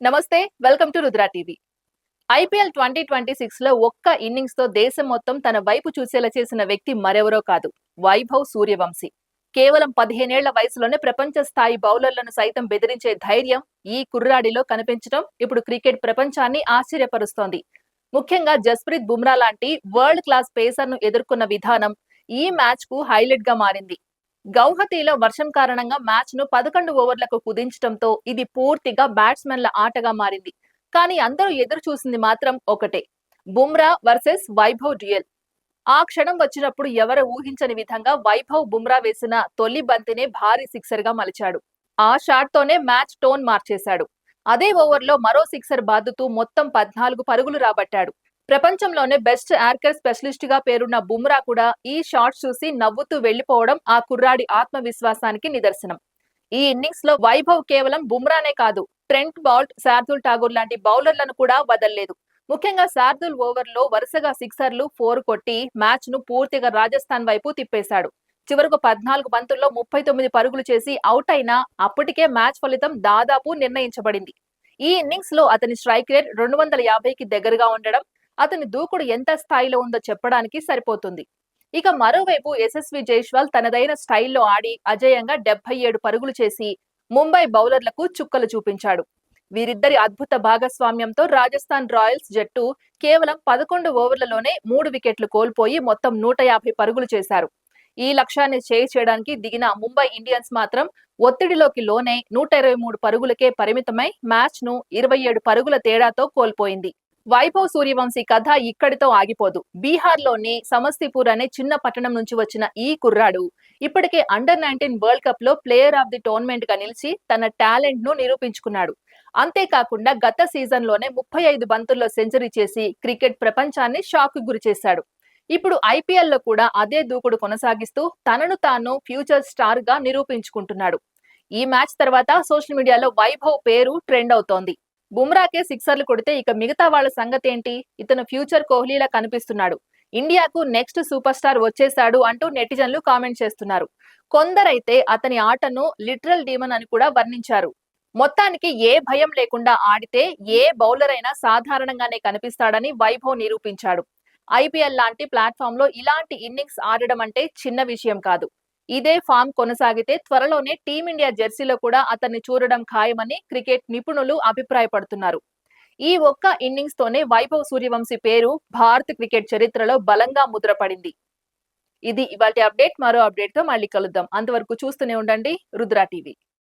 నమస్తే, welcome to Rudra TV. IPL 2026 లో ఒక్క ఇన్నింగ్స్ తో దేశం మొత్తం తన వైపు చూసేలా చేసిన వ్యక్తి మరెవరో కాదు, వైభవ్ సూర్యవంశీ. కేవలం 15 ఏళ్ల వయసులోనే ప్రపంచ స్థాయి బౌలర్లను సైతం బెదిరించే ధైర్యం ఈ కుర్రాడిలో కనిపించడం ఇప్పుడు క్రికెట్ ప్రపంచాన్ని ఆశ్చర్యపరుస్తోంది. ముఖ్యంగా జస్ప్రీత్ బుమ్రా లాంటి వరల్డ్ క్లాస్ పేసర్ ను ఎదుర్కొన్న విధానం ఈ మ్యాచ్ కు హైలైట్ గా మారింది. గౌహతిలో వర్షం కారణంగా మ్యాచ్ ను 11 ఓవర్లకు కుదించడంతో ఇది పూర్తిగా బ్యాట్స్మెన్ల ఆటగా మారింది. కానీ అందరూ ఎదురు చూసింది మాత్రం ఒకటే, బుమ్రా వర్సెస్ వైభవ్ డ్యూయల్. ఆ క్షణం వచ్చినప్పుడు ఎవరు ఊహించని విధంగా వైభవ్ బుమ్రా వేసిన తొలి బంతినే భారీ సిక్సర్ గా మలిచాడు. ఆ షాట్ తోనే మ్యాచ్ టోన్ మార్చేశాడు. అదే ఓవర్లో మరో సిక్సర్ బాదుతూ మొత్తం 14 పరుగులు రాబట్టాడు. ప్రపంచంలోనే బెస్ట్ యార్కర్ స్పెషలిస్ట్ గా పేరున్న బుమ్రా కూడా ఈ షాట్స్ చూసి నవ్వుతూ వెళ్లిపోవడం ఆ కుర్రాడి ఆత్మవిశ్వాసానికి నిదర్శనం. ఈ ఇన్నింగ్స్ లో వైభవ్ కేవలం బుమ్రానే కాదు, ట్రెంట్ బౌల్ట్, శార్దుల్ ఠాగూర్ లాంటి బౌలర్లను కూడా వదల్లేదు. ముఖ్యంగా శార్దుల్ ఓవర్ లో వరుసగా సిక్సర్లు, 4 కొట్టి మ్యాచ్ ను పూర్తిగా రాజస్థాన్ వైపు తిప్పేశాడు. చివరకు 14 బంతుల్లో 39 పరుగులు చేసి అవుట్ అయినా అప్పటికే మ్యాచ్ ఫలితం దాదాపు నిర్ణయించబడింది. ఈ ఇన్నింగ్స్ లో అతని స్ట్రైక్ రేట్ 250కి దగ్గరగా ఉండడం అతని దూకుడు ఎంత స్థాయిలో ఉందో చెప్పడానికి సరిపోతుంది. ఇక మరోవైపు యశస్వి జైస్వాల్ తనదైన స్టైల్లో ఆడి అజేయంగా 77 పరుగులు చేసి ముంబై బౌలర్లకు చుక్కలు చూపించాడు. వీరిద్దరి అద్భుత భాగస్వామ్యంతో రాజస్థాన్ రాయల్స్ జట్టు కేవలం 11 ఓవర్లలోనే 3 వికెట్లు కోల్పోయి మొత్తం 150 పరుగులు చేశారు. ఈ లక్ష్యాన్ని చేయడానికి దిగిన ముంబై ఇండియన్స్ మాత్రం ఒత్తిడిలోకి లోనే 123 పరుగులకే పరిమితమై మ్యాచ్ ను 27 పరుగుల తేడాతో కోల్పోయింది. వైభవ్ సూర్యవంశీ కథ ఇక్కడితో ఆగిపోదు. బీహార్లోని సమస్తీపూర్ అనే చిన్న పట్టణం నుంచి వచ్చిన ఈ కుర్రాడు ఇప్పటికే అండర్-19 వరల్డ్ కప్ లో ప్లేయర్ ఆఫ్ ది టోర్నమెంట్ గా నిలిచి తన టాలెంట్ ను నిరూపించుకున్నాడు. అంతేకాకుండా గత సీజన్ లోనే 35 బంతుల్లో సెంచరీ చేసి క్రికెట్ ప్రపంచాన్ని షాక్ కు గురిచేశాడు. ఇప్పుడు ఐపీఎల్ లో కూడా అదే దూకుడు కొనసాగిస్తూ తనను తాను ఫ్యూచర్ స్టార్ గా నిరూపించుకుంటున్నాడు. ఈ మ్యాచ్ తర్వాత సోషల్ మీడియాలో వైభవ్ పేరు ట్రెండ్ అవుతోంది. బుమ్రాకే సిక్సర్లు కొడితే ఇక మిగతా వాళ్ళ సంగతేంటి? ఇతను ఫ్యూచర్ కోహ్లీలా కనిపిస్తున్నాడు. ఇండియాకు నెక్స్ట్ సూపర్ స్టార్ వచ్చేశాడు అంటూ నెటిజన్లు కామెంట్ చేస్తున్నారు. కొందరైతే అతని ఆటను లిటరల్ డీమన్ అని కూడా వర్ణించారు. మొత్తానికి ఏ భయం లేకుండా ఆడితే ఏ బౌలర్ అయినా సాధారణంగానే కనిపిస్తాడని వైభవ్ నిరూపించాడు. ఐపీఎల్ లాంటి ప్లాట్ఫామ్ లో ఇలాంటి ఇన్నింగ్స్ ఆడడం అంటే చిన్న విషయం కాదు. ఇదే ఫామ్ కొనసాగితే త్వరలోనే టీమిండియా జెర్సీలో కూడా అతన్ని చూడడం ఖాయమని క్రికెట్ నిపుణులు అభిప్రాయపడుతున్నారు. ఈ ఒక్క ఇన్నింగ్స్ తోనే వైభవ్ సూర్యవంశీ పేరు భారత క్రికెట్ చరిత్రలో బలంగా ముద్రపడింది. ఇది ఇవాల్టి అప్డేట్. మరో అప్డేట్ తో మళ్ళీ కలుద్దాం. అంతవరకు చూస్తూనే ఉండండి రుద్రా టీవీ.